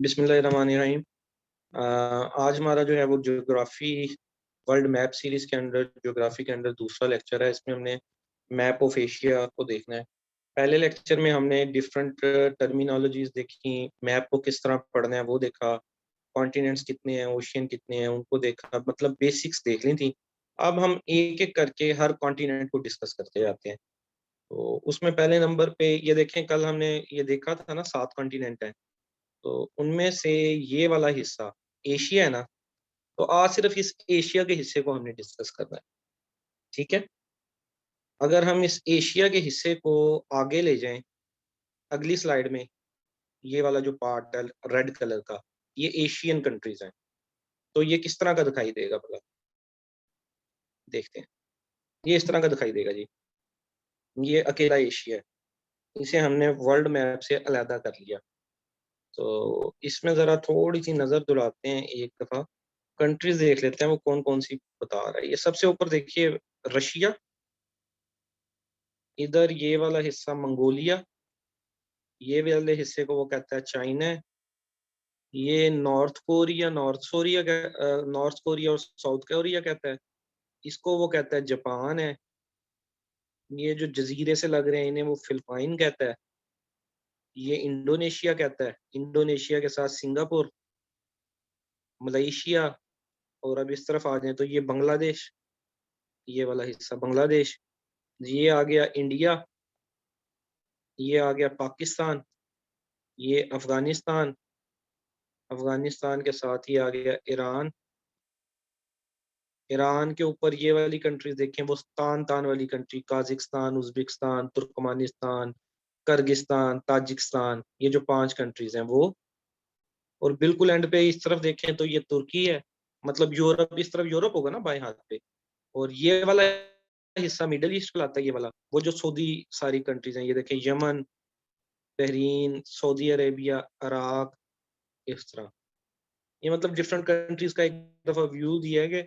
बिस्मिल्लाहिर्रहमानिर्रहीम। आज हमारा जो है वो ज्योग्राफी वर्ल्ड मैप सीरीज के अंडर ज्योग्राफी के अंदर दूसरा लेक्चर है। इसमें हमने मैप ऑफ एशिया को देखना है। पहले लेक्चर में हमने डिफरेंट टर्मिनोलॉजीज देखी, मैप को किस तरह पढ़ना है वो देखा, कॉन्टिनेंट्स कितने हैं, ओशियन कितने हैं उनको देखा, मतलब बेसिक्स देख ली थी। अब हम एक एक करके हर कॉन्टिनेंट को डिस्कस करते जाते हैं। तो उसमें पहले नंबर पे ये देखें, कल हमने ये देखा था ना 7 कॉन्टिनेंट हैं। तो उनमें से ये वाला हिस्सा एशिया है ना, तो आज सिर्फ इस एशिया के हिस्से को हमने डिस्कस करना है। ठीक है, अगर हम इस एशिया के हिस्से को आगे ले जाएं अगली स्लाइड में, ये वाला जो पार्ट है रेड कलर का, ये एशियन कंट्रीज हैं। तो ये किस तरह का दिखाई देगा भला, देखते हैं। ये इस तरह का दिखाई देगा जी। ये अकेला एशिया है, इसे हमने वर्ल्ड मैप से अलहदा कर लिया। तो इसमें जरा थोड़ी सी नजर दुलाते हैं, एक दफा कंट्रीज देख लेते हैं वो कौन कौन सी बता रहा है। ये सबसे ऊपर देखिए रशिया, इधर ये वाला हिस्सा मंगोलिया, ये वाले हिस्से को वो कहता है चाइना है। ये नॉर्थ कोरिया और साउथ कोरिया कहता है, इसको वो कहता है जापान है। ये जो जजीरे से लग रहे हैं इन्हें वो फिलिपाइन कहता है। ये इंडोनेशिया कहता है, इंडोनेशिया के साथ सिंगापुर, मलेशिया। और अब इस तरफ आ जाए तो ये बांग्लादेश, ये वाला हिस्सा बांग्लादेश। ये आ गया इंडिया, ये आ गया पाकिस्तान, ये अफगानिस्तान, अफगानिस्तान के साथ ही आ गया ईरान। ईरान के ऊपर ये वाली कंट्रीज देखें, वो तान तान वाली country, Kazakhstan, Uzbekistan, Turkmenistan, Kyrgyzstan, Tajikistan, ये जो 5 कंट्रीज हैं वो। और बिल्कुल एंड पे इस तरफ देखें तो ये तुर्की है, मतलब यूरोप, इस तरफ यूरोप होगा ना बाएं हाथ पे। और ये वाला हिस्सा मिडल ईस्ट कहलाता है, ये वाला वो जो सऊदी सारी कंट्रीज हैं, ये देखें Yemen, Bahrain, Saudi Arabia, Iraq, इस तरह। ये मतलब डिफरेंट कंट्रीज का एक दफा व्यू दिया है कि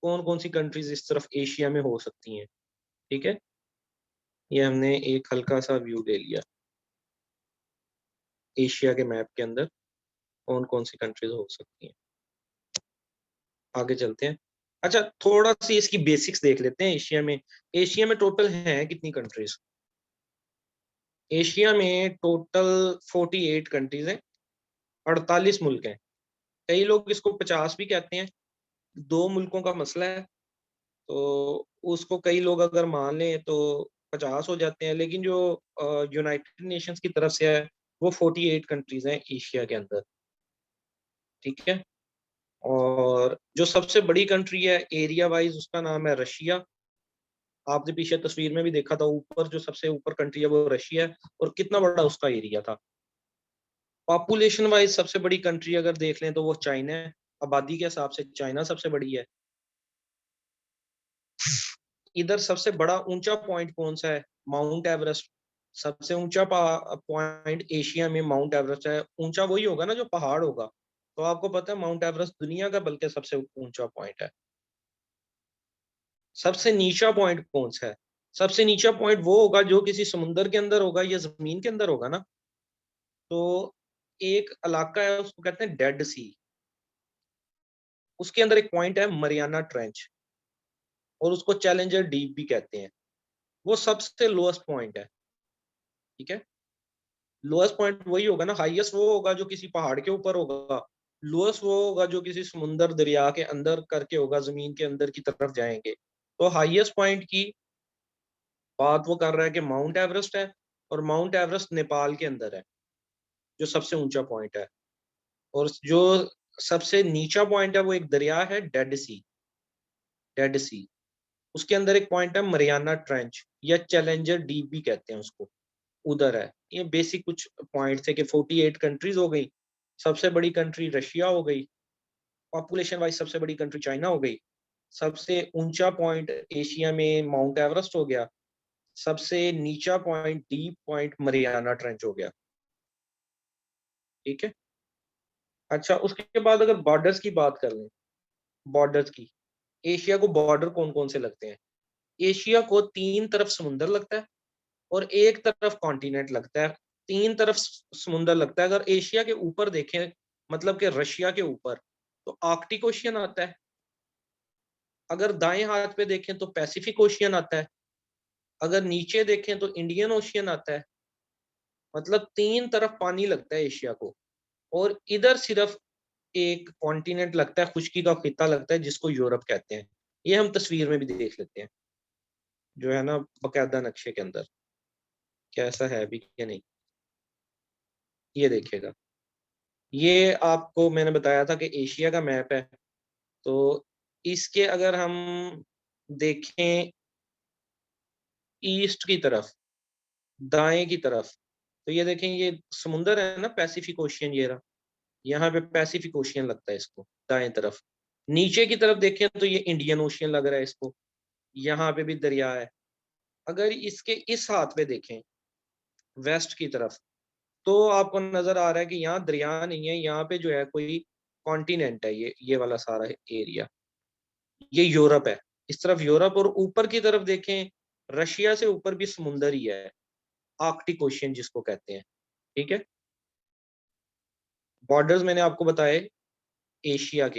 कौन कौन सी कंट्रीज इस तरफ एशिया में हो सकती हैं। ठीक है, ये हमने एक हल्का सा व्यू ले लिया एशिया के मैप के अंदर कौन कौन सी कंट्रीज हो सकती हैं। आगे चलते हैं। अच्छा, थोड़ा सी इसकी बेसिक्स देख लेते हैं। एशिया में टोटल हैं कितनी कंट्रीज? एशिया में टोटल 48 कंट्रीज हैं, 48 मुल्क हैं। कई लोग इसको 50 भी कहते हैं, 2 मुल्कों का मसला है। तो उसको कई लोग अगर मान लें तो 50 हो जाते हैं, लेकिन जो यूनाइटेड नेशंस की तरफ से है वो 48 कंट्रीज हैं एशिया के अंदर। ठीक है, और जो सबसे बड़ी कंट्री है एरिया वाइज उसका नाम है रशिया। आपने पीछे तस्वीर में भी देखा था, ऊपर जो सबसे ऊपर कंट्री है वो रशिया है, और कितना बड़ा उसका एरिया था। पॉपुलेशन वाइज सबसे बड़ी कंट्री अगर देख लें तो वो चाइना है। आबादी के हिसाब से चाइना सबसे बड़ी है। इधर सबसे बड़ा ऊंचा पॉइंट कौन सा है? Mount Everest. सबसे ऊंचा पॉइंट एशिया में माउंट एवरेस्ट है। ऊंचा वही होगा ना जो पहाड़ होगा। तो आपको पता है माउंट एवरेस्ट दुनिया का बल्कि सबसे ऊंचा पॉइंट है। सबसे नीचा पॉइंट कौन सा है? सबसे नीचा पॉइंट वो होगा जो किसी समुंदर के अंदर होगा या जमीन के अंदर होगा ना। तो एक इलाका है उसको कहते हैं डेड सी, उसके अंदर एक पॉइंट है मरियाना ट्रेंच, और उसको चैलेंजर डीप भी कहते हैं। वो सबसे लोएस्ट पॉइंट है। ठीक है, लोएस्ट पॉइंट वही होगा ना, हाईएस्ट वो होगा जो किसी पहाड़ के ऊपर होगा, लोएस्ट वो होगा जो किसी समुंदर दरिया के अंदर करके होगा, जमीन के अंदर की तरफ जाएंगे। तो हाईएस्ट पॉइंट की बात वो कर रहा है कि माउंट एवरेस्ट है, और माउंट एवरेस्ट नेपाल के अंदर है जो सबसे ऊंचा पॉइंट है। और जो सबसे नीचा पॉइंट है वो एक दरिया है डेड सी, डेड सी, उसके अंदर एक पॉइंट है मरियाना ट्रेंच या चैलेंजर डीप भी कहते हैं उसको, उधर है। ये बेसिक कुछ पॉइंट थे कि 48 कंट्रीज हो गई। सबसे बड़ी कंट्री रशिया हो गई, पॉपुलेशन वाइज सबसे बड़ी कंट्री चाइना हो गई, सबसे ऊंचा पॉइंट एशिया में माउंट एवरेस्ट हो गया, सबसे नीचा point deep point Mariana trench हो गया। ठीक है, अच्छा उसके बाद अगर बॉर्डर्स की बात कर लें, बॉर्डर्स की, एशिया को बॉर्डर कौन कौन से लगते हैं? एशिया को 3 तरफ समुंदर लगता है और एक तरफ कॉन्टिनेंट लगता है। 3 तरफ समुंदर लगता है। अगर एशिया के ऊपर देखें मतलब कि रशिया के ऊपर तो आर्कटिक ओशियन आता है। अगर दाएं हाथ पे देखें तो पैसिफिक ओशियन आता है। अगर नीचे देखें तो इंडियन ओशियन आता है। मतलब तीन तरफ पानी लगता है एशिया को, और इधर सिर्फ एक कॉन्टिनेंट लगता है, खुश्की का खिता लगता है जिसको यूरोप कहते हैं। ये हम तस्वीर में भी देख लेते हैं, जो है ना बकायदा नक्शे के अंदर, कैसा है अभी क्या नहीं। ये देखिएगा, ये आपको मैंने बताया था कि एशिया का मैप है। तो इसके अगर हम देखें ईस्ट की तरफ, दाएं की तरफ, तो ये देखें ये समुंदर है ना पैसिफिक ओशियन, ये रहा। यहाँ पे पैसिफिक ओशियन लगता है इसको दाएं तरफ। नीचे की तरफ देखें तो ये इंडियन ओशियन लग रहा है इसको, यहाँ पे भी दरिया है। अगर इसके इस हाथ पे देखें वेस्ट की तरफ, तो आपको नजर आ रहा है कि यहाँ दरिया नहीं है, यहाँ पे जो है कोई कॉन्टिनेंट है, ये वाला सारा एरिया, ये यूरोप है। इस तरफ यूरोप, और ऊपर की तरफ देखें रशिया से ऊपर भी समुंदर ही है, आर्कटिक ओशियन जिसको कहते हैं। ठीक है, बॉर्डर्स मैंने आपको बताए एशिया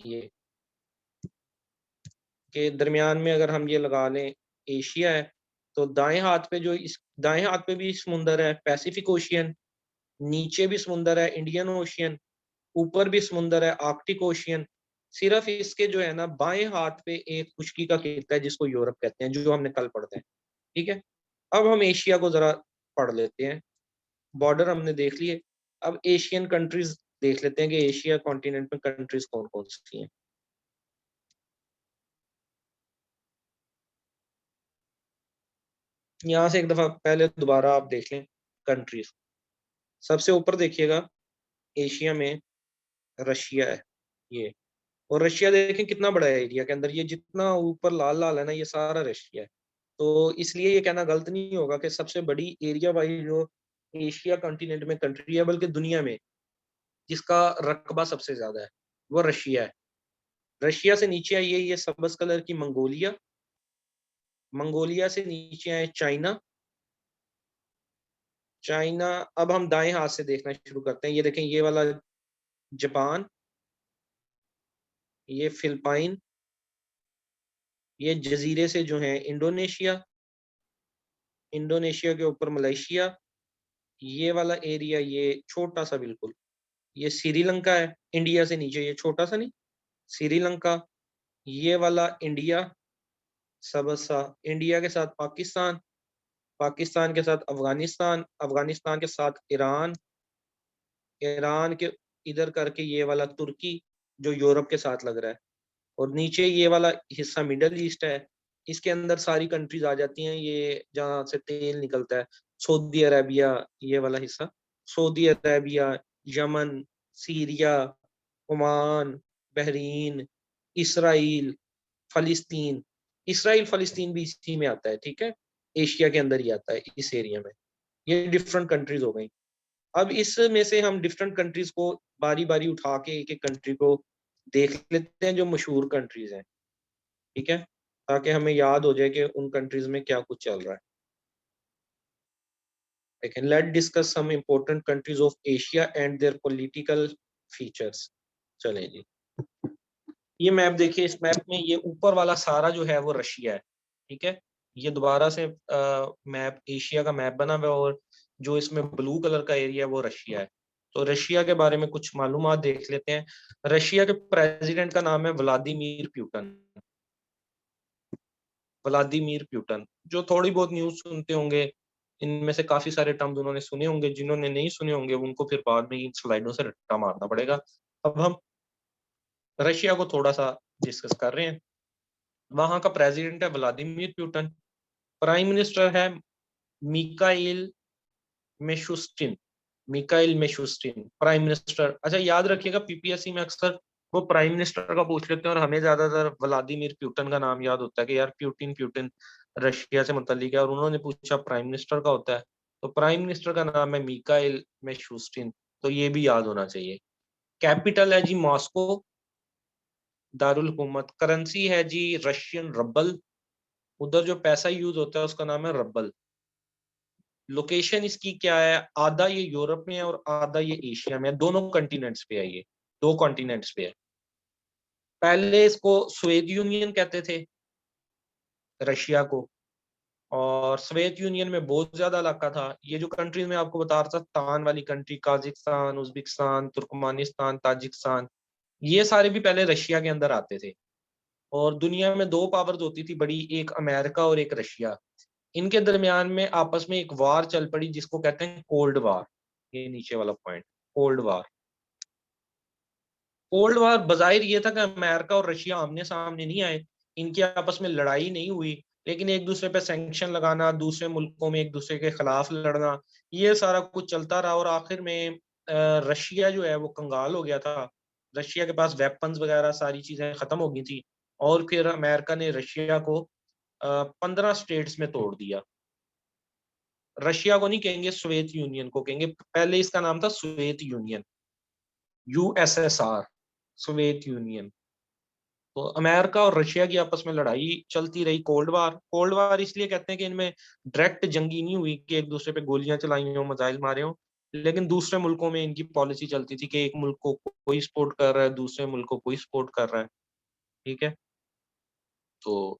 ये के दरमियान में अगर हम ये लगा लें एशिया है, तो दाएं हाथ पे जो इस दाएं हाथ पे भी समुंदर है पैसिफिक ओशियन, नीचे भी समुंदर है इंडियन ओशियन, ऊपर भी समुंदर है आर्कटिक ओशियन। सिर्फ इसके जो है ना बाएं हाथ पे एक खुश्की का खिता है जिसको यूरोप कहते हैं, जो हमने कल पढ़ते हैं। ठीक है, अब हम एशिया को जरा पढ़ लेते हैं। बॉर्डर हमने देख लिए, अब एशियन कंट्रीज देख लेते हैं कि एशिया कॉन्टिनेंट में कंट्रीज कौन कौन सी हैं। यहाँ से एक दफा पहले दोबारा आप देख लें कंट्रीज। सबसे ऊपर देखिएगा एशिया में रशिया है ये, और रशिया देखें कितना बड़ा है एरिया के अंदर, ये जितना ऊपर लाल लाल है ना ये सारा रशिया है। तो इसलिए ये कहना गलत नहीं होगा कि सबसे बड़ी एरिया वाइज जो एशिया कॉन्टिनेंट में कंट्री है, बल्कि दुनिया में जिसका रकबा सबसे ज्यादा है वो रशिया है। रशिया से नीचे आई है ये सबस कलर की मंगोलिया, मंगोलिया से नीचे आए चाइना। चाइना, अब हम दाएं हाथ से देखना शुरू करते हैं। ये देखें ये वाला जापान, ये फिलिपाइन, ये जजीरे से जो है इंडोनेशिया, इंडोनेशिया के ऊपर मलेशिया, ये वाला एरिया ये छोटा सा बिल्कुल ये श्रीलंका है। इंडिया से नीचे ये छोटा सा नहीं, श्रीलंका। ये वाला इंडिया, सबसा इंडिया के साथ पाकिस्तान, पाकिस्तान के साथ अफगानिस्तान, अफगानिस्तान के साथ ईरान, ईरान के इधर करके ये वाला तुर्की जो यूरोप के साथ लग रहा है। और नीचे ये वाला हिस्सा मिडल ईस्ट है, इसके अंदर सारी कंट्रीज आ जाती हैं, ये जहाँ से तेल निकलता है। सऊदी अरेबिया, ये वाला हिस्सा Saudi Arabia, Yemen, Syria, Oman, Bahrain, Israel, फलिस्तीन। इसराइल फलिस्तीन भी इसी में आता है। ठीक है, एशिया के अंदर ही आता है इस एरिया में। ये डिफरेंट कंट्रीज हो गई। अब इसमें से हम डिफरेंट कंट्रीज को बारी बारी उठा के एक एक कंट्री को देख लेते हैं जो मशहूर कंट्रीज हैं। ठीक है, ताकि हमें याद हो जाए कि उन कंट्रीज में क्या कुछ चल रहा है। लेकिन let discuss some important countries of Asia and their political features. चलें जी, ये मैप देखिए, इस मैप में ये ऊपर वाला सारा जो है वो रशिया है। ठीक है, ये दोबारा से मैप एशिया का मैप बना हुआ है, और जो इसमें ब्लू कलर का एरिया है वो रशिया है। तो रशिया के बारे में कुछ मालूमात देख लेते हैं। रशिया के प्रेसिडेंट का नाम है व्लादिमीर प्यूटन। व्लादिमीर प्यूटन, जो थोड़ी बहुत न्यूज सुनते होंगे इनमें से काफी सारे टर्म्स उन्होंने सुने होंगे, जिन्होंने नहीं सुने होंगे उनको फिर बाद में इन स्लाइडों से रट्टा मारना पड़ेगा। अब हम रशिया को थोड़ा सा डिस्कस कर रहे हैं। वहां का प्रेसिडेंट है व्लादिमीर पुतिन, प्राइम मिनिस्टर है Mikail Mishustin, Mikail Mishustin prime minister. अच्छा याद रखिएगा पीपीएससी में अक्सर वो प्राइम मिनिस्टर का पूछ लेते हैं, और हमें ज्यादातर व्लादिमीर पुतिन का नाम याद होता है कि यार प्यूटिन प्यूटिन रशिया से मुतल्लिक है, और उन्होंने पूछा प्राइम मिनिस्टर का होता है, तो प्राइम मिनिस्टर का नाम है मिकाइल मिशुस्टिन। तो ये भी याद होना चाहिए। कैपिटल है जी मॉस्को, दारुल हुकूमत, करेंसी है जी रशियन रबल, उधर जो पैसा यूज होता है उसका नाम है रबल। लोकेशन इसकी क्या है, आधा ये यूरोप में है और आधा ये एशिया में है, दोनों कॉन्टिनेंट्स पे है, ये दो कॉन्टिनेंट्स पे है। पहले इसको सोवियत यूनियन कहते थे, रशिया को, और सोवियत यूनियन में बहुत ज्यादा इलाका था। ये जो कंट्रीज में आपको बता रहा था, तान वाली country, Kazakhstan, Uzbekistan, Turkmenistan, Tajikistan, ये सारे भी पहले रशिया के अंदर आते थे। और दुनिया में दो पावर्स होती थी बड़ी, एक अमेरिका और एक रशिया। इनके दरमियान में आपस में एक वार चल पड़ी जिसको कहते हैं कोल्ड वार। ये नीचे वाला point, cold war. Cold war बजाहिर ये था कि अमेरिका और रशिया आमने सामने नहीं आए, इनकी आपस में लड़ाई नहीं हुई, लेकिन एक दूसरे पे सैंक्शन लगाना, दूसरे मुल्कों में एक दूसरे के खिलाफ लड़ना, ये सारा कुछ चलता रहा। और आखिर में रशिया जो है वो कंगाल हो गया था, रशिया के पास वेपन्स वगैरह सारी चीजें खत्म हो गई थी। और फिर अमेरिका ने रशिया को 15 स्टेट्स में तोड़ दिया। रशिया को नहीं कहेंगे, सोवियत यूनियन को कहेंगे। पहले इसका नाम था Soviet union, USSR, Soviet union. तो अमेरिका और रशिया की आपस में लड़ाई चलती रही, कोल्ड वार। कोल्ड वार इसलिए कहते हैं कि इनमें डायरेक्ट जंगी नहीं हुई कि एक दूसरे पे गोलियां चलाई हो, मिसाइल मारे हो, लेकिन दूसरे मुल्कों में इनकी पॉलिसी चलती थी कि एक मुल्क को कोई सपोर्ट कर रहा है, दूसरे मुल्क को कोई सपोर्ट कर रहा है। ठीक है। तो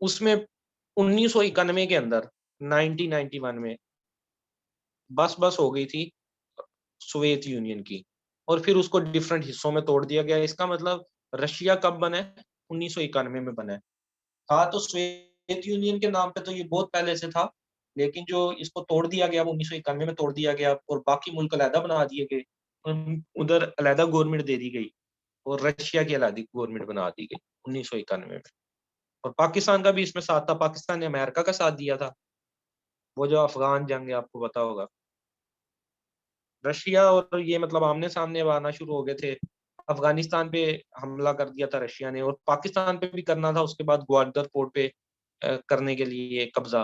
उसमें 1991 के अंदर, 1991 में बस हो गई थी सोवियत यूनियन की, और फिर उसको डिफरेंट हिस्सों में तोड़ दिया गया। इसका मतलब रशिया कब बना है? 1991 में बना है। था तो सोवियत यूनियन के नाम पे तो ये बहुत पहले से था, लेकिन जो इसको तोड़ दिया गया वो 1991 में तोड़ दिया गया, और बाकी मुल्क अलहदा बना दिए गए। उधर अलहदा गवर्नमेंट दे दी गई, और रशिया की अलहदी गवर्नमेंट बना दी गई 1991 में। और पाकिस्तान का भी इसमें साथ था, पाकिस्तान ने अमेरिका का साथ दिया था, वो जो अफगान जंग है आपको पता होगा। रशिया और ये मतलब आमने सामने अब आना शुरू हो गए थे। अफगानिस्तान पे हमला कर दिया था रशिया ने, और पाकिस्तान पे भी करना था उसके बाद, ग्वादर पोर्ट पे करने के लिए कब्जा।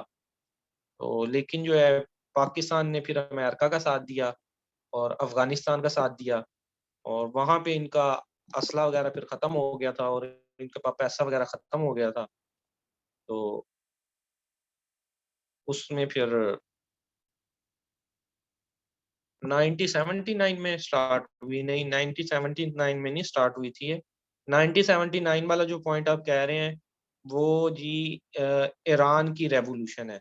तो लेकिन जो है पाकिस्तान ने फिर अमेरिका का साथ दिया और अफगानिस्तान का साथ दिया, और वहां पे इनका असला वगैरह फिर खत्म हो गया था, और इनके पास पैसा वगैरह खत्म हो गया था। तो उसमें फिर 1979 में स्टार्ट हुई, नहीं 1979 में नहीं स्टार्ट हुई थी ये। 1979 वाला जो पॉइंट आप कह रहे हैं वो जी ईरान की रेवोल्यूशन है।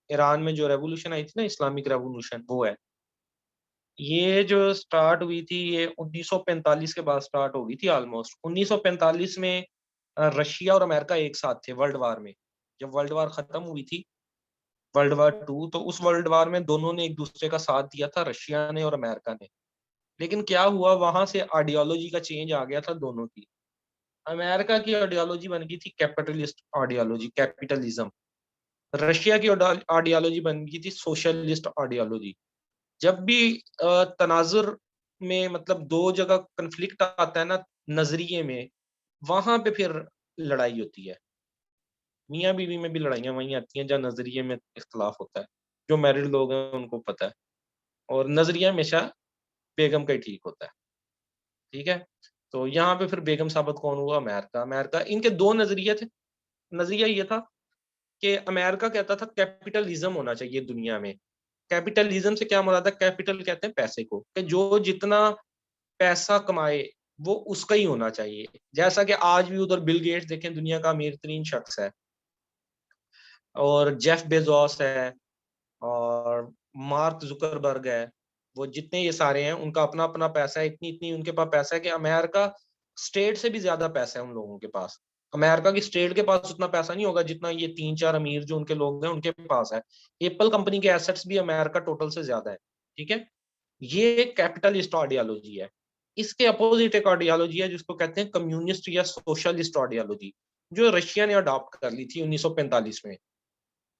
ईरान में जो रेवोल्यूशन आई थी ना, इस्लामिक रेवोल्यूशन, वो है। ये जो स्टार्ट हुई थी ये 1945 के बाद स्टार्ट हो गई थी ऑलमोस्ट। 1945 में रशिया और अमेरिका एक साथ थे वर्ल्ड वार में। जब वर्ल्ड वार खत्म हुई थी, वर्ल्ड वार टू, तो उस वर्ल्ड वार में दोनों ने एक दूसरे का साथ दिया था, रशिया ने और अमेरिका ने। लेकिन क्या हुआ, वहां से आइडियोलॉजी का चेंज आ गया था दोनों की। अमेरिका की आइडियोलॉजी बन गई थी कैपिटलिस्ट आइडियोलॉजी, कैपिटलिज्म। रशिया की आइडियोलॉजी बन गई थी सोशलिस्ट आइडियोलॉजी। जब भी तनाजुर में मतलब दो जगह कन्फ्लिक्ट आता है ना, नजरिए में, वहां पे फिर लड़ाई होती है। मियाँ बीवी में भी लड़ाइयाँ वहीं आती हैं जहाँ नजरिए में इख्तलाफ होता है। जो मैरिड लोग हैं उनको पता है। और नजरिया हमेशा बेगम का ही ठीक होता है। ठीक है। तो यहाँ पे फिर बेगम साबित कौन हुआ? अमेरिका। अमेरिका, इनके दो नजरिए थे। नजरिया ये था कि अमेरिका कहता था कैपिटलिज्म होना चाहिए दुनिया में। कैपिटलिज्म से क्या मुराद है? कैपिटल कहते हैं पैसे को, कि जो जितना पैसा कमाए वो उसका ही होना चाहिए। जैसा कि आज भी उधर बिल गेट्स देखें, दुनिया का अमीर तरीन शख्स है, और जेफ बेजोस है, और मार्क जुकरबर्ग है। वो जितने ये सारे हैं उनका अपना अपना पैसा है, इतनी इतनी उनके पास पैसा है कि अमेरिका स्टेट से भी ज्यादा पैसा है उन लोगों के पास। अमेरिका की स्टेट के पास उतना पैसा नहीं होगा जितना ये तीन चार अमीर जो उनके लोग हैं उनके पास है। एप्पल कंपनी के एसेट्स भी अमेरिका टोटल से ज्यादा है। ठीक है। ये कैपिटलिस्ट आइडियोलॉजी है। इसके अपोजिट एक आइडियोलॉजी है जिसको कहते हैं कम्युनिस्ट या सोशलिस्ट आइडियोलॉजी, जो रशिया ने अडॉप्ट कर ली थी 1945 में।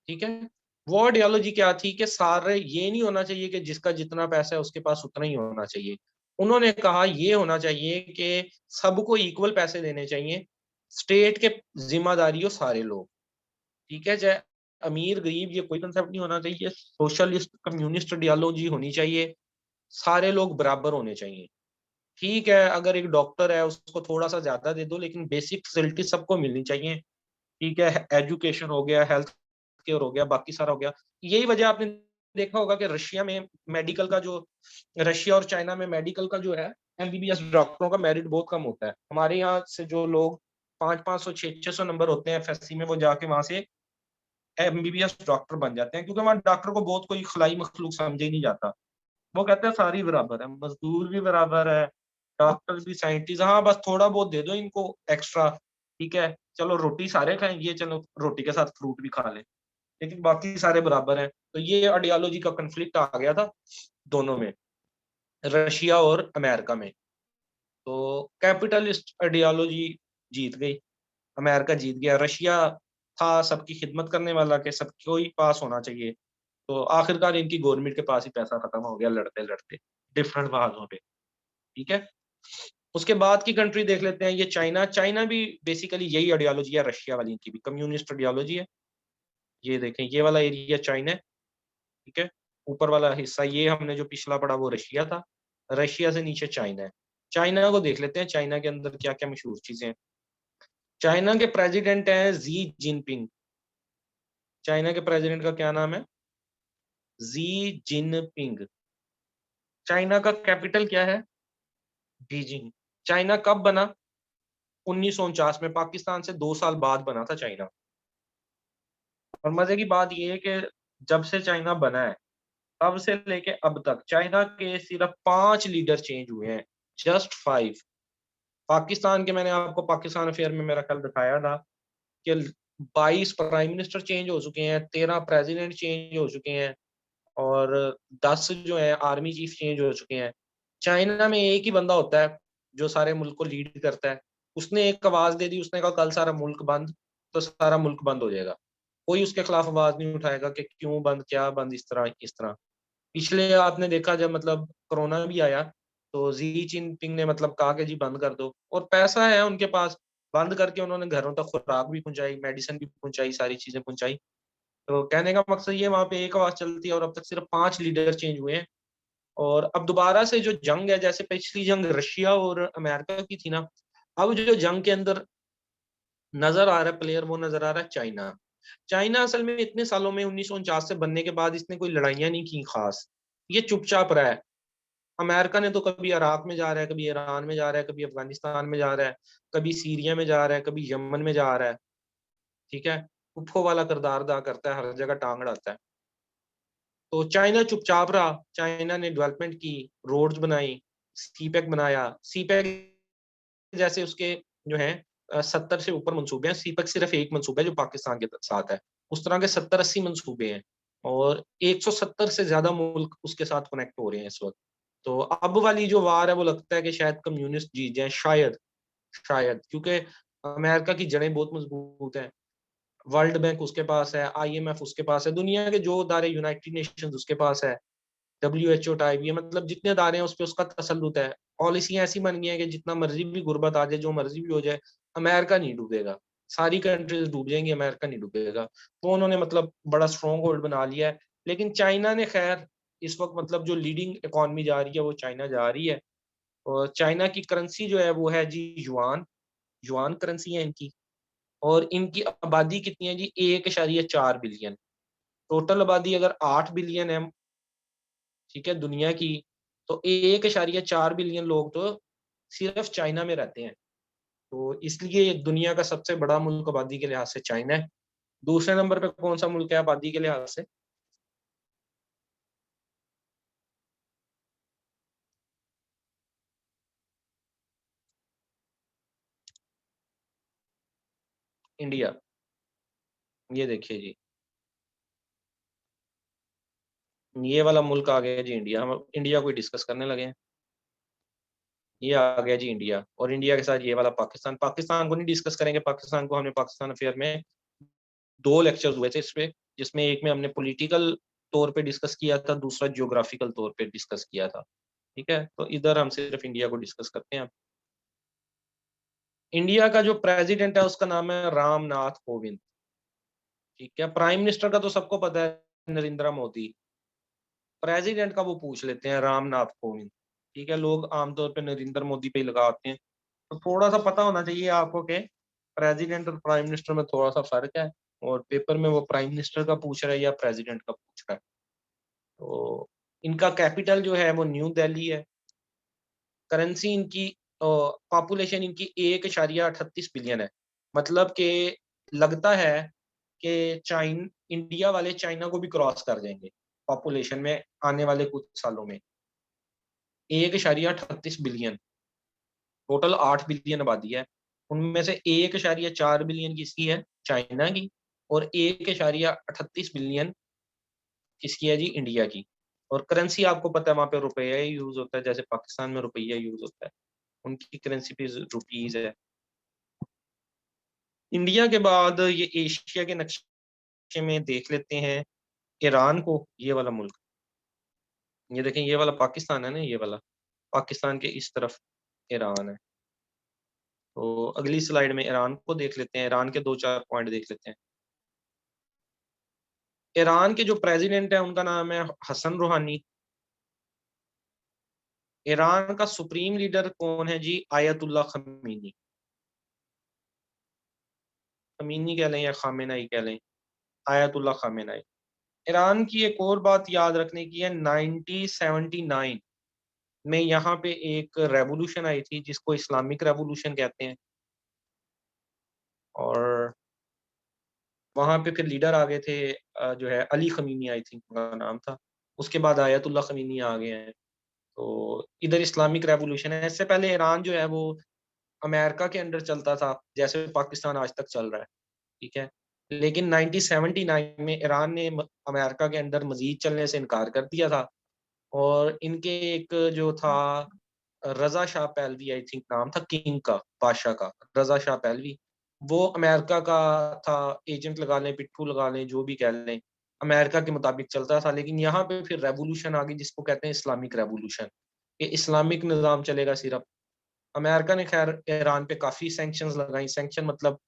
ठीक है। वो आइडियोलॉजी क्या थी कि सारे ये नहीं होना चाहिए कि जिसका जितना पैसा है उसके पास उतना ही होना चाहिए। उन्होंने कहा ये होना चाहिए कि सबको इक्वल पैसे देने चाहिए, स्टेट के जिम्मेदारी हो सारे लोग। ठीक है। चाहे अमीर गरीब ये कोई कंसेप्ट नहीं होना चाहिए, सोशलिस्ट कम्युनिस्ट आइडियोलॉजी होनी चाहिए, सारे लोग बराबर होने चाहिए। ठीक है, अगर एक डॉक्टर है उसको थोड़ा सा ज्यादा दे दो, लेकिन बेसिक फैसिलिटी सबको मिलनी चाहिए। ठीक है, एजुकेशन हो गया, हेल्थ केयर हो गया, बाकी सारा हो गया। यही वजह आपने देखा होगा कि रशिया में मेडिकल का जो रशिया और चाइना में मेडिकल का जो है एमबीबीएस डॉक्टरों का मेरिट बहुत कम होता है। हमारे यहाँ से जो लोग 500-500 600 नंबर होते हैं एफएससी में, वो जाके वहां से एमबीबीएस डॉक्टर बन जाते हैं, क्योंकि वहां डॉक्टर को बहुत कोई खलाई मखलूक समझे ही नहीं जाता। वो कहते हैं सारी बराबर है, मजदूर भी बराबर है, डॉक्टर भी, साइंटिस्ट, हाँ बस थोड़ा बहुत दे दो इनको एक्स्ट्रा, ठीक है, चलो रोटी सारे खाएंगे, चलो रोटी के साथ फ्रूट भी खा ले, लेकिन बाकी सारे बराबर हैं। तो ये आइडियोलॉजी का कंफ्लिक्ट आ गया था दोनों में, रशिया और अमेरिका में। तो कैपिटलिस्ट आइडियोलॉजी जीत गई, अमेरिका जीत गया। रशिया था सबकी खिदमत करने वाला, के सबको ही पास होना चाहिए। तो आखिरकार इनकी गवर्नमेंट के पास ही पैसा खत्म हो गया लड़ते लड़ते डिफरेंट बातों पे, ठीक है। उसके बाद की कंट्री देख लेते हैं, ये चाइना। चाइना भी बेसिकली यही आइडियोलॉजी है रशिया वाली, इनकी भी कम्युनिस्ट आइडियोलॉजी है। ये देखें, ये वाला एरिया चाइना है, ठीक है। ऊपर वाला हिस्सा ये हमने जो पिछला पढ़ा वो रशिया था, रशिया से नीचे चाइना है। चाइना को देख लेते हैं, चाइना के अंदर क्या क्या मशहूर चीजें हैं। चाइना के प्रेसिडेंट हैं जी जिनपिंग। चाइना के प्रेसिडेंट का क्या नाम है? Xi Jinping. चाइना का कैपिटल क्या है? बीजिंग। चाइना कब बना? 1949 में, पाकिस्तान से 2 साल बाद बना था चाइना। और मजे की बात यह है कि जब से चाइना बना है तब से लेके अब तक चाइना के सिर्फ 5 लीडर चेंज हुए हैं, जस्ट 5। पाकिस्तान के मैंने आपको पाकिस्तान अफेयर में मेरा कल दिखाया था कि 22 प्राइम मिनिस्टर चेंज हो चुके हैं, 13 प्रेसिडेंट चेंज हो चुके हैं, और 10 जो है आर्मी चीफ चेंज हो चुके हैं। चाइना में एक ही बंदा होता है जो सारे मुल्क को लीड करता है। उसने एक आवाज दे दी, उसने कहा कल सारा मुल्क बंद, तो सारा मुल्क बंद हो जाएगा। कोई उसके खिलाफ आवाज नहीं उठाएगा कि क्यों बंद, क्या बंद, इस तरह इस तरह। पिछले आपने देखा जब मतलब कोरोना भी आया, तो जी जिनपिंग ने मतलब कहा कि जी बंद कर दो, और पैसा है उनके पास, बंद करके उन्होंने घरों तक खुराक भी पहुंचाई, मेडिसिन भी पहुंचाई, सारी चीजें पहुंचाई। तो कहने का मकसद ये, वहां पे एक आवाज चलती है और अब तक सिर्फ 5 लीडर चेंज हुए हैं। और अब दोबारा से जो जंग है, जैसे पिछली जंग रशिया और अमेरिका की थी ना, अब जो जंग के अंदर नजर आ रहा है प्लेयर, वो नजर आ रहा है चाइना। चाइना असल में इतने सालों में 1949 से बनने के बाद इसने कोई लड़ाइयां नहीं की खास, ये चुपचाप रहा है। अमेरिका ने तो कभी इराक में जा रहा है, कभी ईरान में जा रहा है, कभी अफगानिस्तान में जा रहा है, कभी सीरिया में जा रहा है, कभी यमन में जा रहा है, ठीक है। उफो वाला किरदार अदा करता है, हर जगह टांग अड़ाता है। तो चाइना चुपचाप रहा, चाइना ने डेवलपमेंट की, रोड्स बनाई, सीपैक बनाया। सीपैक जैसे उसके जो है 70 से ऊपर मंसूबे हैं, सीपैक सिर्फ एक मंसूबा है जो पाकिस्तान के साथ है। उस तरह के 70-80 मंसूबे हैं, और 170 से ज्यादा मुल्क उसके साथ कनेक्ट हो रहे हैं इस वक्त। तो अब वाली जो वार है वो लगता है कि शायद कम्युनिस्ट जीत जाए, शायद, शायद, क्योंकि अमेरिका की जड़ें बहुत मजबूत हैं, वर्ल्ड बैंक उसके पास है, आईएमएफ उसके पास है, दुनिया के जो अदारे, यूनाइटेड नेशंस उसके पास है, WHO टाइप, ये मतलब जितने अदारे हैं उस पर उसका तसल्लुत है। पॉलिसियां ऐसी बन गई हैं कि जितना मर्जी भी गुर्बत आ जाए, जो मर्जी भी हो जाए, अमेरिका नहीं डूबेगा। सारी कंट्रीज डूब जाएंगी, अमेरिका नहीं डूबेगा। तो उन्होंने मतलब बड़ा स्ट्रॉन्ग होल्ड बना लिया है। लेकिन चाइना ने खैर इस वक्त मतलब जो लीडिंग इकॉनमी जा रही है वो चाइना जा रही है। और चाइना की करेंसी जो है वो है जी युआन, युआन करेंसी है इनकी। और इनकी आबादी कितनी है जी? 1.4 बिलियन। टोटल आबादी अगर 8 बिलियन है, ठीक है, दुनिया की, तो 1.4 बिलियन लोग तो सिर्फ चाइना में रहते हैं। तो इसलिए दुनिया का सबसे बड़ा मुल्क आबादी के लिहाज से चाइना है। दूसरे नंबर पे कौन सा मुल्क है आबादी के लिहाज से? इंडिया। ये देखिए जी, ये वाला मुल्क आ गया जी इंडिया। हम इंडिया को ही डिस्कस करने लगे हैं। ये आ गया जी इंडिया, और इंडिया के साथ ये वाला पाकिस्तान। पाकिस्तान को नहीं डिस्कस करेंगे, पाकिस्तान को हमने पाकिस्तान अफेयर में 2 लेक्चर्स हुए थे इस पे, जिसमें एक में हमने पॉलिटिकल तौर पे डिस्कस किया था, दूसरा जियोग्राफिकल तौर पे डिस्कस किया था, ठीक है। तो इधर हम सिर्फ इंडिया को डिस्कस करते हैं। इंडिया का जो प्रेसिडेंट है उसका नाम है रामनाथ कोविंद, ठीक है। प्राइम मिनिस्टर का तो सबको पता है, नरेंद्र मोदी। प्रेसिडेंट का वो पूछ लेते हैं, रामनाथ कोविंद, ठीक है। लोग आमतौर पे नरेंद्र मोदी पे ही लगाते हैं। तो थोड़ा सा पता होना चाहिए आपको कि प्रेसिडेंट और प्राइम मिनिस्टर में थोड़ा सा फर्क है, और पेपर में वो प्राइम मिनिस्टर का पूछ रहा है या प्रेसिडेंट का पूछ रहा है। इनका कैपिटल जो है वो न्यू दिल्ली है। करेंसी इनकी पॉपुलेशन इनकी 1.38 बिलियन है। मतलब कि लगता है कि इंडिया वाले चाइना को भी क्रॉस कर जाएंगे पॉपुलेशन में आने वाले कुछ सालों में। 1.38 बिलियन, टोटल 8 बिलियन आबादी है। उनमें से 1.4 बिलियन किसकी है? चाइना की। और 1.38 बिलियन किसकी है जी? इंडिया की। और करेंसी आपको पता है वहां पे रुपया यूज होता है, जैसे पाकिस्तान में रुपया यूज होता है, उनकी करेंसी भी रुपीज है। इंडिया के बाद ये एशिया के नक्शे में देख लेते हैं ईरान को। ये वाला मुल्क, ये देखें, ये वाला पाकिस्तान है ना, ये वाला पाकिस्तान के इस तरफ ईरान है। तो अगली स्लाइड में ईरान को देख लेते हैं, ईरान के दो चार पॉइंट देख लेते हैं। ईरान के जो प्रेसिडेंट है उनका नाम है हसन रूहानी। ईरान का सुप्रीम लीडर कौन है जी? Ayatollah Khomeini. खमीनी कह लें या खामेनाई कह लें, आयतुल्ला खामेनाई। ईरान की एक और बात याद रखने की है, 1979 में यहाँ पे एक रेवोल्यूशन आई थी जिसको इस्लामिक रेवोल्यूशन कहते हैं। और वहां पे फिर लीडर आ गए थे, जो है अली खमीनी, आई थिंक उनका नाम था। उसके बाद आयतुल्ला खमीनी आ गए हैं। तो इधर इस्लामिक रेवोल्यूशन है। इससे पहले ईरान जो है वो अमेरिका के अंडर चलता था, जैसे पाकिस्तान आज तक चल रहा है, ठीक है। लेकिन 1979 में ईरान ने अमेरिका के अंदर मजीद चलने से इनकार कर दिया था। और इनके एक जो था रजा शाह पहलवी, आई थिंक नाम था किंग का, बादशाह का, रजा शाह पहलवी। वो अमेरिका का था, एजेंट लगा लें, पिट्ठू लगा लें, जो भी कह लें, अमेरिका के मुताबिक चलता था। लेकिन यहाँ पे फिर रेवोल्यूशन आ गई जिसको कहते हैं इस्लामिक रेवोल्यूशन। ये इस्लामिक निज़ाम चलेगा सिर्फ। अमेरिका ने खैर ईरान पे काफ़ी सैंक्शंस लगाई। सैंक्शन मतलब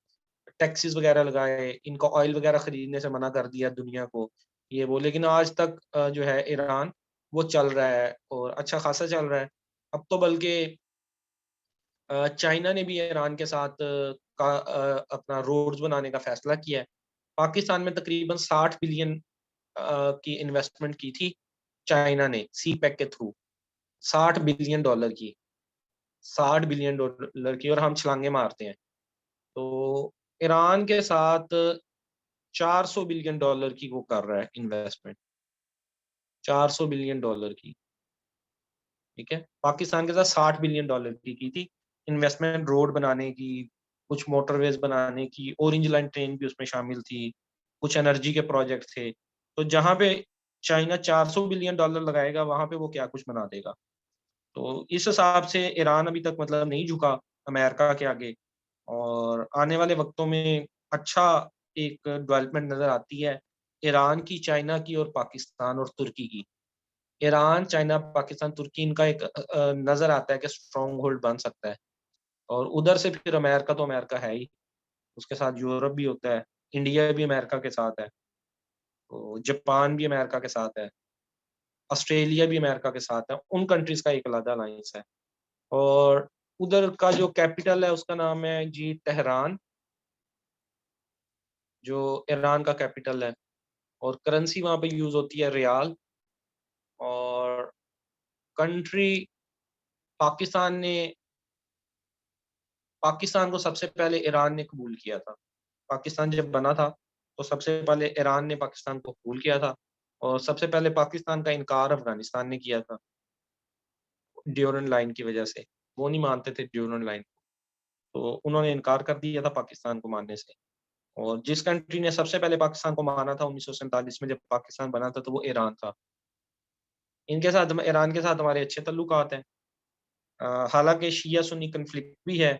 टैक्सेस वगैरह लगाए, इनका ऑयल वगैरह खरीदने से मना कर दिया दुनिया को, ये वो। लेकिन आज तक जो है ईरान वो चल रहा है और अच्छा खासा चल रहा है। अब तो बल्कि चाइना ने भी ईरान के साथ अपना रोड्स बनाने का फैसला किया है। पाकिस्तान में तकरीबन 60 बिलियन की इन्वेस्टमेंट की थी चाइना ने सी पैक के थ्रू। 60 बिलियन डॉलर की, 60 बिलियन डॉलर की, और हम छलांगे मारते हैं। तो ईरान के साथ 400 बिलियन डॉलर की वो कर रहा है इन्वेस्टमेंट, 400 बिलियन डॉलर की, ठीक है। पाकिस्तान के साथ 60 बिलियन डॉलर की थी इन्वेस्टमेंट, रोड बनाने की, कुछ मोटरवेज बनाने की, ऑरेंज लाइन ट्रेन भी उसमें शामिल थी, कुछ एनर्जी के प्रोजेक्ट थे। तो जहाँ पे चाइना 400 बिलियन डॉलर लगाएगा वहां पे वो क्या कुछ बना देगा। तो इस हिसाब से ईरान अभी तक मतलब नहीं झुका अमेरिका के आगे। और आने वाले वक्तों में अच्छा एक डेवलपमेंट नजर आती है ईरान की, चाइना की और पाकिस्तान और तुर्की की। ईरान, चाइना, पाकिस्तान, तुर्की, इनका एक नजर आता है कि स्ट्रॉन्ग होल्ड बन सकता है। और उधर से फिर अमेरिका, तो अमेरिका है ही, उसके साथ यूरोप भी होता है, इंडिया भी अमेरिका के साथ है, तो जापान भी अमेरिका के साथ है, ऑस्ट्रेलिया भी अमेरिका के साथ है। उन कंट्रीज का एक अलग अलायंस है। और उधर का जो कैपिटल है उसका नाम है जी तेहरान, जो ईरान का कैपिटल है। और करेंसी वहाँ पे यूज होती है रियाल। और कंट्री पाकिस्तान ने, पाकिस्तान को सबसे पहले ईरान ने कबूल किया था। पाकिस्तान जब बना था तो सबसे पहले ईरान ने पाकिस्तान को कबूल किया था। और सबसे पहले पाकिस्तान का इनकार अफगानिस्तान ने किया था ड्यूरन लाइन की वजह से। वो नहीं मानते थे ड्यूरन लाइन, तो उन्होंने इनकार कर दिया था पाकिस्तान को मानने से। और जिस कंट्री ने सबसे पहले पाकिस्तान को माना था 1947 में जब पाकिस्तान बना था, तो वो ईरान था। इनके साथ, ईरान के साथ हमारे अच्छे तल्लुकात हैं। हालांकि शिया सुन्नी कन्फ्लिक्ट भी है,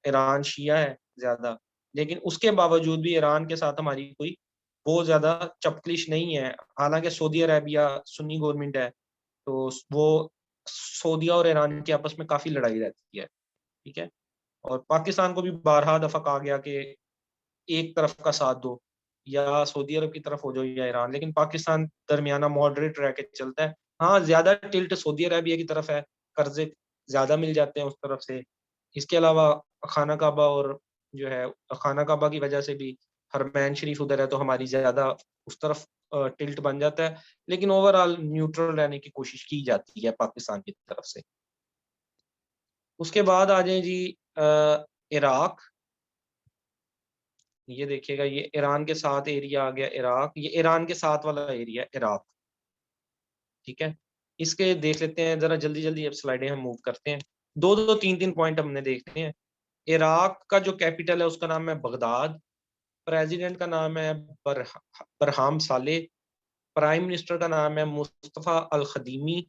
ईरान शिया है ज़्यादा, लेकिन उसके बावजूद भी ईरान के साथ हमारी कोई बहुत ज़्यादा चपकलिश नहीं है। हालांकि सऊदी अरेबिया सुन्नी गवर्नमेंट है, तो वो सऊदीया और ईरान की आपस में काफ़ी लड़ाई रहती है, ठीक है। और पाकिस्तान को भी बारहा दफ़ा कहा गया कि एक तरफ का साथ दो, या सऊदी अरब की तरफ हो जाओ या ईरान, लेकिन पाकिस्तान दरमियाना मॉडरेट रह के चलता है। हाँ, ज़्यादा टिल्ट सऊदी अरेबिया की तरफ है, कर्जे ज़्यादा मिल जाते हैं उस तरफ से। इसके अलावा खाना काबा, और जो है खाना काबा की वजह से भी हरमैन शरीफ उधर है, तो हमारी ज़्यादा उस तरफ टिल्ट बन जाता है, लेकिन ओवरऑल न्यूट्रल रहने की कोशिश की जाती है पाकिस्तान की तरफ से। उसके बाद आ जाए जी इराक। ये देखिएगा, ये ईरान के साथ एरिया आ गया इराक, ये ईरान के साथ वाला एरिया इराक, ठीक है। इसके देख लेते हैं जरा जल्दी जल्दी, अब स्लाइडें हम मूव करते हैं। दो दो तीन तीन पॉइंट हमने देखते हैं। इराक का जो कैपिटल है उसका नाम है बगदाद, प्रेसिडेंट का नाम है बरहाम साले, प्राइम मिनिस्टर का नाम है मुस्तफ़ा अल खदीमी,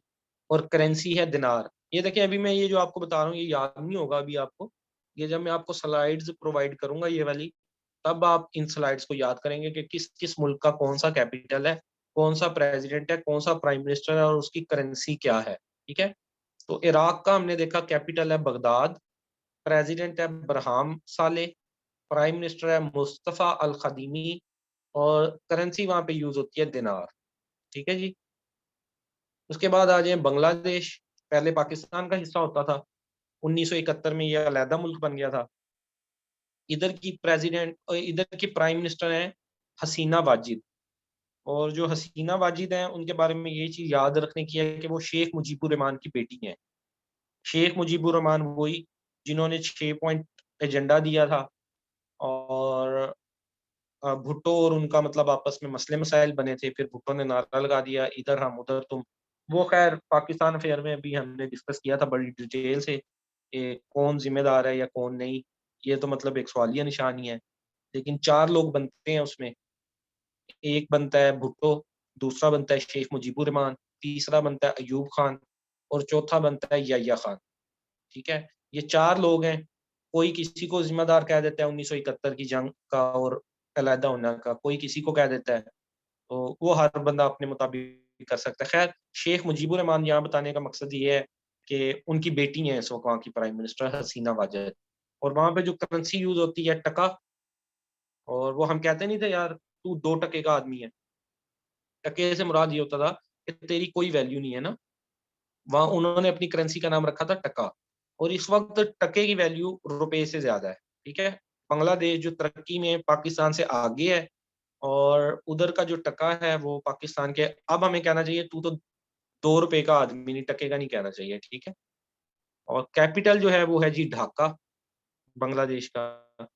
और करेंसी है दिनार। ये देखिए, अभी मैं ये जो आपको बता रहा हूँ ये याद नहीं होगा अभी आपको, ये जब मैं आपको स्लाइड्स प्रोवाइड करूंगा ये वाली, तब आप इन स्लाइड्स को याद करेंगे कि किस किस मुल्क का कौन सा कैपिटल है, कौन सा प्रेसिडेंट है, कौन सा प्राइम मिनिस्टर है और उसकी करेंसी क्या है, ठीक है। तो इराक का हमने देखा कैपिटल है बगदाद, प्रेसिडेंट है बरहाम साले, प्राइम मिनिस्टर है मुस्तफ़ा अल खदीमी, और करेंसी वहां पे यूज होती है दिनार, ठीक है जी। उसके बाद आ जाए बांग्लादेश, पहले पाकिस्तान का हिस्सा होता था, 1971 में ये अलहदा मुल्क बन गया था। इधर की प्रेसिडेंट और इधर की प्राइम मिनिस्टर हैं हसीना वाजिद, और जो हसीना वाजिद हैं उनके बारे में ये चीज याद रखने की है कि वो शेख मुजीबुर रहमान की बेटी हैं। शेख मुजीबुर रहमान वही जिन्होंने 6 पॉइंट एजेंडा दिया था, और भुट्टो और उनका मतलब आपस में मसले मसाइल बने थे, फिर भुट्टो ने नारा लगा दिया इधर हम उधर तुम। वो खैर पाकिस्तान अफेयर में अभी हमने डिस्कस किया था बड़ी डिटेल से कि कौन जिम्मेदार है या कौन नहीं, ये तो मतलब एक सवालिया निशानी है। लेकिन 4 लोग बनते हैं उसमें, एक बनता है भुट्टो, दूसरा बनता है शेख मुजीबुर रहमान, तीसरा बनता है अयूब खान, और चौथा बनता है याह्या खान, ठीक है। ये 4 लोग हैं। कोई किसी को जिम्मेदार कह देता है 1971 की जंग का और अलहदा होने का, कोई किसी को कह देता है, तो वो हर बंदा अपने मुताबिक कर सकता है। खैर, शेख मुजीबुर रहमान यहाँ बताने का मकसद ये है कि उनकी बेटी है इस वक्त वहाँ की प्राइम मिनिस्टर हसीना वाजद, और वहाँ पे जो करेंसी यूज होती है टका, और वो हम कहते नहीं थे यार तू 2 टके का आदमी है, टके से मुराद ये होता था कि तेरी कोई वैल्यू नहीं है ना। वहां उन्होंने अपनी करेंसी का नाम रखा था टका, और इस वक्त टके की वैल्यू रुपए से ज्यादा है, ठीक है। बांग्लादेश जो तरक्की में पाकिस्तान से आगे है, और उधर का जो टका है वो पाकिस्तान के, अब हमें कहना चाहिए तू तो 2 रुपए का आदमी नहीं, टके का नहीं कहना चाहिए, ठीक है। और कैपिटल जो है वो है जी ढाका, बांग्लादेश का।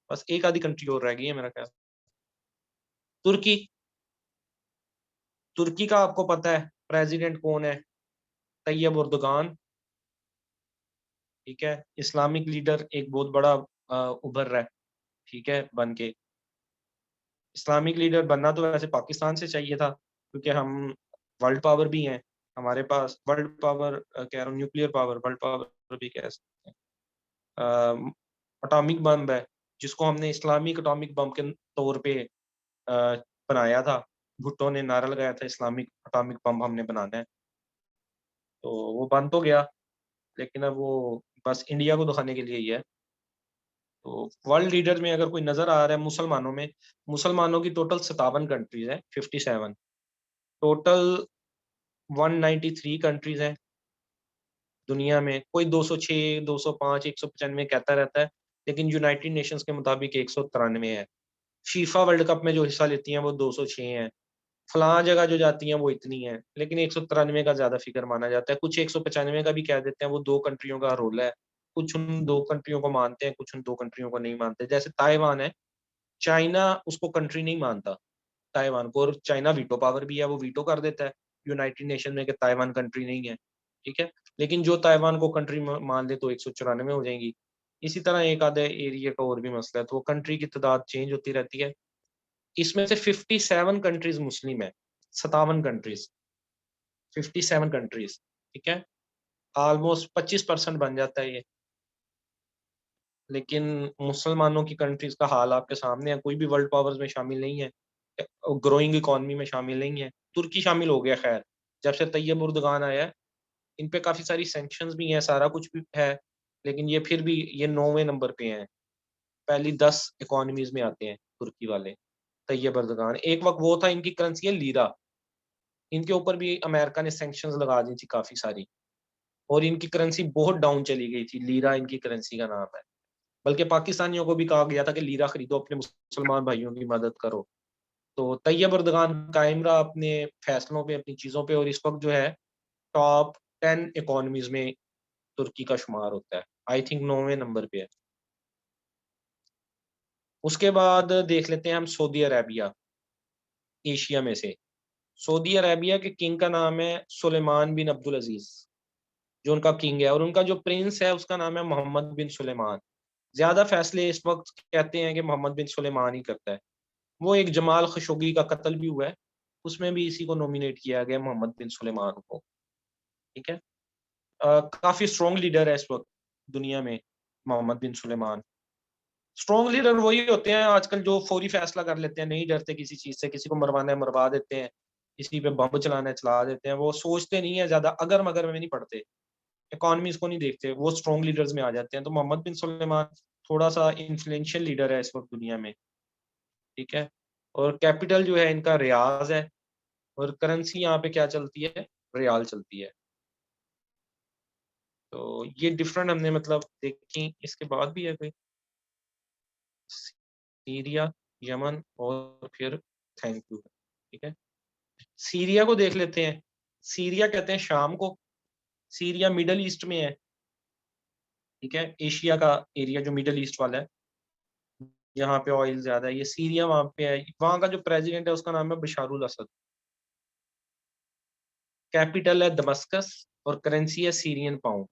बस एक आधी कंट्री और रह गई है मेरा ख्याल, तुर्की। तुर्की का आपको पता है प्रेसिडेंट कौन है, तैयब उर्दुगान, ठीक है। इस्लामिक लीडर एक बहुत बड़ा उभर रहा है, ठीक है, बन के। इस्लामिक लीडर बनना तो वैसे पाकिस्तान से चाहिए था, क्योंकि हम वर्ल्ड पावर भी हैं, हमारे पास वर्ल्ड पावर कह रहा हूँ, न्यूक्लियर पावर, वर्ल्ड पावर भी कह सकते हैं। अटोमिक बम है जिसको हमने इस्लामिक अटोमिक बम के तौर पे बनाया था। भुट्टो ने नारा लगाया था इस्लामिक अटोमिक बम हमने बनाना है, तो वो बन तो गया, लेकिन अब वो बस इंडिया को दिखाने के लिए ही है। तो वर्ल्ड लीडर में अगर कोई नजर आ रहा है मुसलमानों में, मुसलमानों की टोटल 57 कंट्रीज है, 57 टोटल, 193 कंट्रीज हैं दुनिया में। कोई 206, 205, 195 कहता रहता है, लेकिन यूनाइटेड नेशंस के मुताबिक 193 है। फीफा वर्ल्ड कप में जो हिस्सा लेती हैं वो 206 हैं। फलां जगह जो जाती हैं वो इतनी है, लेकिन 193 का ज्यादा फिगर माना जाता है। कुछ 195 का भी कह देते हैं, वो 2 कंट्रियों का रोल है। कुछ उन 2 कंट्रियों को मानते हैं, कुछ उन 2 कंट्रियों को नहीं मानते। जैसे ताइवान है, चाइना उसको कंट्री नहीं मानता ताइवान को, और चाइना वीटो पावर भी है, वो वीटो कर देता है यूनाइटेड नेशन में कि ताइवान कंट्री नहीं है, ठीक है। लेकिन जो ताइवान को कंट्री मान ले तो 194 हो जाएंगी। इसी तरह एक आधे एरिया का और भी मसला है, तो वो कंट्री की तादाद चेंज होती रहती है। इसमें से 57 कंट्रीज मुस्लिम है, 57 कंट्रीज, 57 कंट्रीज, ठीक है। ऑलमोस्ट 25% बन जाता है ये। लेकिन मुसलमानों की कंट्रीज का हाल आपके सामने है, कोई भी वर्ल्ड पावर्स में शामिल नहीं है, ग्रोइंग इकोनॉमी में शामिल नहीं है। तुर्की शामिल हो गया, खैर जब से तैयब उर्दगान आया है, इन पे काफी सारी सैंक्शंस भी हैं, सारा कुछ भी है, लेकिन ये फिर भी ये 9वें नंबर पे हैं। पहली 10 इकोनॉमीज में आते हैं तुर्की वाले। तैयब उर्दगान, एक वक्त वो था, इनकी करेंसी है लीरा, इनके ऊपर भी अमेरिका ने सैंक्शंस लगा दी थी काफी सारी, और इनकी करेंसी बहुत डाउन चली गई थी। लीरा इनकी करेंसी का नाम है। बल्कि पाकिस्तानियों को भी कहा गया था कि लीरा खरीदो, अपने मुसलमान भाइयों की मदद करो। तो तैयब अर्दगान कायम रहा अपने फैसलों पे, अपनी चीज़ों पे, और इस वक़्त जो है टॉप 10 इकोनॉमीज़ में तुर्की का शुमार होता है। आई थिंक 9वें नंबर पे है। उसके बाद देख लेते हैं हम सऊदी अरेबिया, एशिया में से। सऊदी अरेबिया के किंग का नाम है सुलेमान बिन अब्दुल अज़ीज़, जो उनका किंग है, और उनका जो प्रिंस है उसका नाम है मोहम्मद बिन सुलेमान। ज़्यादा फैसले इस वक़्त कहते हैं कि मोहम्मद बिन सुलेमान ही करता है। वो एक जमाल खशोगी का कत्ल भी हुआ है, उसमें भी इसी को नॉमिनेट किया गया, मोहम्मद बिन सुलेमान को, ठीक है? काफ़ी स्ट्रॉन्ग लीडर है इस वक़्त दुनिया में, मोहम्मद बिन सुलेमान। स्ट्रॉन्ग लीडर वही होते हैं आजकल जो फौरी फैसला कर लेते हैं, नहीं डरते किसी चीज़ से, किसी को मरवाना है मरवा देते हैं, किसी पे बम चलाना है चला देते हैं, वो सोचते नहीं है ज़्यादा, अगर-मगर में नहीं पड़ते, इकोनॉमीज़ को नहीं देखते, वो स्ट्रॉन्ग लीडर्स में आ जाते हैं। तो मोहम्मद बिन सुलेमान थोड़ा-सा इन्फ्लुएंशियल लीडर है इस वक़्त दुनिया में, ठीक है? और कैपिटल जो है इनका रियाज़ है, और करेंसी यहाँ पे क्या चलती है? रियाल चलती है। तो ये डिफरेंट हमने मतलब देखी, इसके बाद भी है कोई? सीरिया, यमन और फिर थैंक यू, ठीक है? सीरिया को देख लेते हैं। सीरिया कहते हैं शाम को, सीरिया मिडल ईस्ट में है, ठीक है? एशिया का एरिया जो मिडल ईस्ट वाला है, यहाँ पे ऑयल ज़्यादा है, ये सीरिया वहाँ पे है। वहाँ का जो प्रेज़िडेंट है उसका नाम है बशारुल असद। कैपिटल है दमस्कस और करेंसी है सीरियन पाउंड।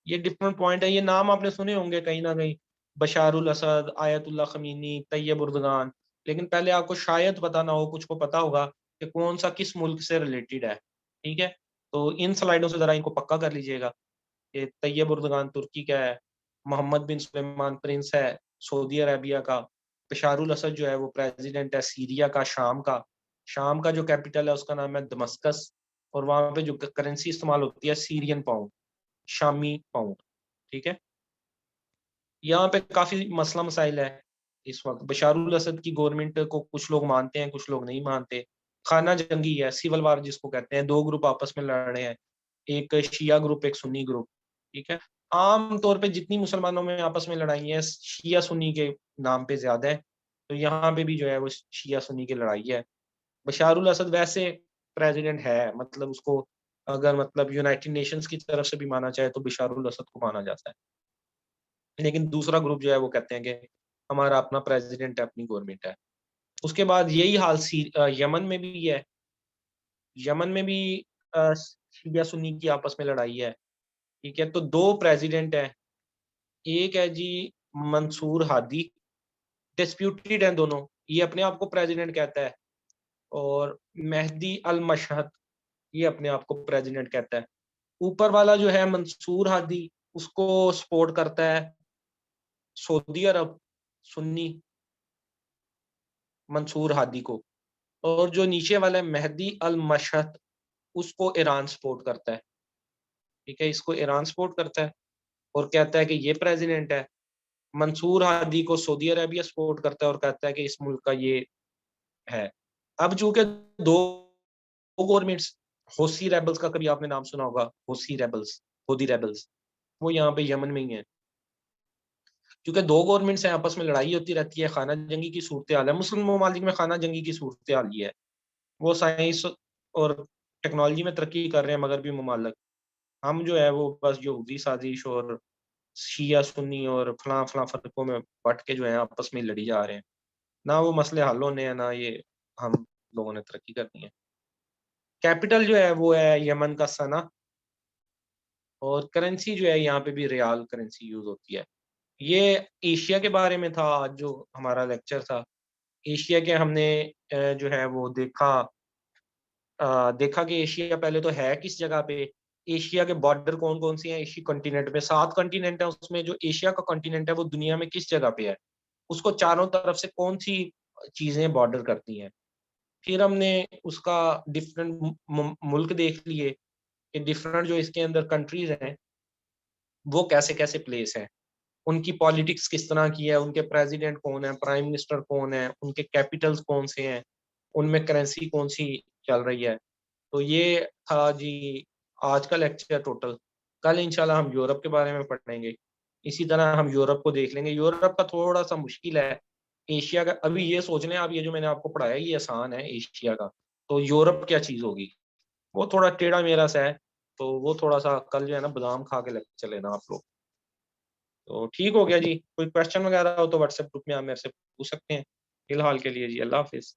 ये डिफरेंट पॉइंट है, ये नाम आपने सुने होंगे कहीं न कहीं, बशारुल असद, आयतुल्लाह ख़मीनी, तैयब उर्दगान, लेकिन पहले आपको शायद पता ना हो, कुछ को पता होगा कि कौन-सा किस मुल्क से रिलेटेड है, ठीक है? तो इन स्लाइडों से ज़रा इनको पक्का कर लीजिएगा कि तैयब उर्दगान तुर्की का है, मोहम्मद बिन सुलेमान प्रिंस है सऊदी अरेबिया का, बशारुल असद जो है वो प्रेज़िडेंट है सीरिया का, शाम का। शाम का जो कैपिटल है उसका नाम है दमस्कस, और वहाँ पे जो करेंसी इस्तेमाल होती है सीरियन पाउंड, शामी पाउंड, ठीक है? यहाँ पे काफ़ी मसला-मसाइल है इस वक़्त। बशारुल असद की गवर्नमेंट को कुछ लोग मानते हैं, कुछ लोग नहीं मानते। खाना जंगी है, सिविल वार जिसको कहते हैं, 2 ग्रुप आपस में लड़ रहे हैं। एक शिया ग्रुप, एक सुन्नी ग्रुप, ठीक है? आम तौर पे जितनी मुसलमानों में आपस में लड़ाई है, शिया-सुन्नी के नाम पे ज़्यादा है। तो यहाँ पे भी जो है वो शिया-सुन्नी की लड़ाई है। बशारुल असद वैसे प्रेज़िडेंट है, मतलब उसको अगर मतलब यूनाइटेड नेशंस की तरफ से भी माना जाए तो बशारुल असद को माना जाता है। लेकिन दूसरा ग्रुप जो है वो कहते हैं कि हमारा अपना प्रेसिडेंट है, अपनी गवर्नमेंट है। उसके बाद यही हाल यमन में भी है। यमन में भी शिया सुन्नी की आपस में लड़ाई है, ठीक है? तो 2 प्रेसिडेंट हैं, एक है जी मंसूर हादी, डिस्प्यूटेड हैं दोनों, ये अपने आप को प्रेसिडेंट कहता है, और मेहदी अल-मशहद, ये अपने आप को प्रेसिडेंट कहता है। ऊपर वाला जो है मंसूर हादी, उसको सपोर्ट करता है सऊदी अरब, सुन्नी मंसूर हादी को। और जो नीचे वाला है मेहदी अल-मशहद, उसको ईरान सपोर्ट करता है, ठीक है? इसको ईरान सपोर्ट करता है और कहता है कि ये प्रेज़िडेंट है। मंसूर हादी को सऊदी अरेबिया सपोर्ट करता है और कहता है कि इस मुल्क का ये है। अब चूँकि 2 गवर्नमेंट्स, हौसी रेबल्स का कभी आपने नाम सुना होगा, हौसी रेबल्स, हौदी रेबल्स, वो यहाँ पे यमन में ही हैं। क्योंकि 2 गवर्नमेंट्स हैं, आपस में लड़ाई होती रहती है, खाना जंगी की सूरत-ए-हाल है। मुस्लिम ममालिक में खाना जंगी की सूरत-ए-हाल ही है। वो साइंस और टेक्नोलॉजी में तरक्की कर रहे हैं मगरबी ममालिक। हम जो है वो बस यहूदी साजिश और शिया सुन्नी और फलां-फलां फ़िरकों में बँट के जो है आपस में लड़ी जा रहे हैं। ना वो मसले हल होने हैं, ना ये हम लोगों ने तरक्की करनी है। कैपिटल जो है वो है यमन का सना, और करेंसी जो है यहाँ पे भी रियाल करेंसी यूज़ होती है। ये एशिया के बारे में था आज जो हमारा लेक्चर था। एशिया के हमने जो है वो देखा कि एशिया पहले तो है किस जगह पे, एशिया के बॉर्डर कौन-कौन से हैं एशिया कॉन्टिनेंट में, 7 कॉन्टिनेंट है उसमें, जो एशिया का कॉन्टिनेंट है वो दुनिया में किस जगह पे है, उसको चारों तरफ से कौन-सी चीज़ें बॉर्डर करती हैं। फिर हमने उसका डिफरेंट मुल्क देख लिए कि डिफरेंट जो इसके अंदर कंट्रीज़ हैं, वो कैसे-कैसे प्लेस हैं। उनकी पॉलिटिक्स किस तरह की है, उनके प्रेज़िडेंट कौन है, प्राइम मिनिस्टर कौन है, उनके कैपिटल्स कौन से हैं, उनमें करेंसी कौन-सी चल रही है। तो ये था जी आज का लेक्चर टोटल। कल इंशाल्लाह हम यूरोप के बारे में पढ़ेंगे। इसी तरह हम यूरोप को देख लेंगे। यूरोप का थोड़ा-सा मुश्किल है, एशिया का अभी ये सोच लें आप, ये जो मैंने आपको पढ़ाया ये आसान है एशिया का, तो यूरोप क्या चीज़ होगी? वो थोड़ा टेढ़ा-मेढ़ा सा है, तो वो थोड़ा-सा कल जो है ना बादाम खा के लेके चले ना आप लोग। तो ठीक हो गया जी, कोई क्वेश्चन वगैरह हो तो व्हाट्सएप ग्रुप में आप मेरे से पूछ सकते हैं। फिलहाल के लिए जी, अल्लाह हाफ़िज़।